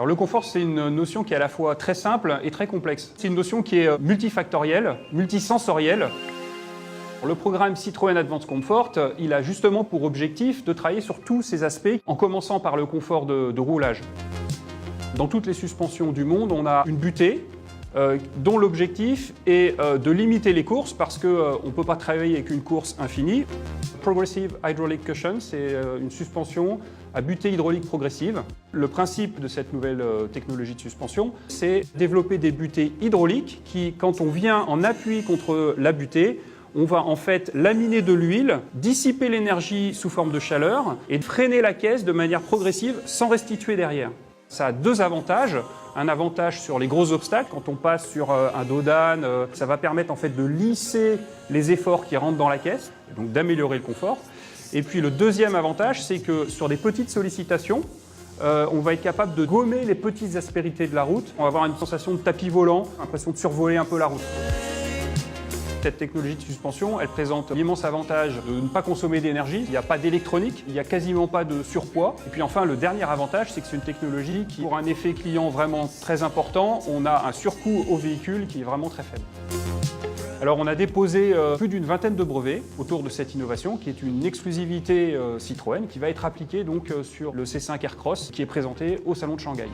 Alors le confort, c'est une notion qui est à la fois très simple et très complexe. C'est une notion qui est multifactorielle, multisensorielle. Le programme Citroën Advanced Comfort, il a justement pour objectif de travailler sur tous ces aspects, en commençant par le confort de roulage. Dans toutes les suspensions du monde, on a une butée dont l'objectif est de limiter les courses parce qu'on ne peut pas travailler avec une course infinie. Progressive Hydraulic Cushion, c'est une suspension à butée hydraulique progressive. Le principe de cette nouvelle technologie de suspension, c'est développer des butées hydrauliques qui, quand on vient en appui contre la butée, on va en fait laminer de l'huile, dissiper l'énergie sous forme de chaleur et freiner la caisse de manière progressive sans restituer derrière. Ça a deux avantages. Un avantage sur les gros obstacles, quand on passe sur un dos d'âne, ça va permettre en fait de lisser les efforts qui rentrent dans la caisse, donc d'améliorer le confort. Et puis le deuxième avantage, c'est que sur des petites sollicitations, on va être capable de gommer les petites aspérités de la route. On va avoir une sensation de tapis volant, l'impression de survoler un peu la route. Cette technologie de suspension, elle présente l'immense avantage de ne pas consommer d'énergie, il n'y a pas d'électronique, il n'y a quasiment pas de surpoids. Et puis enfin, le dernier avantage, c'est que c'est une technologie qui, pour un effet client vraiment très important, on a un surcoût au véhicule qui est vraiment très faible. Alors on a déposé plus d'une vingtaine de brevets autour de cette innovation qui est une exclusivité Citroën qui va être appliquée donc sur le C5 Aircross qui est présenté au Salon de Shanghai.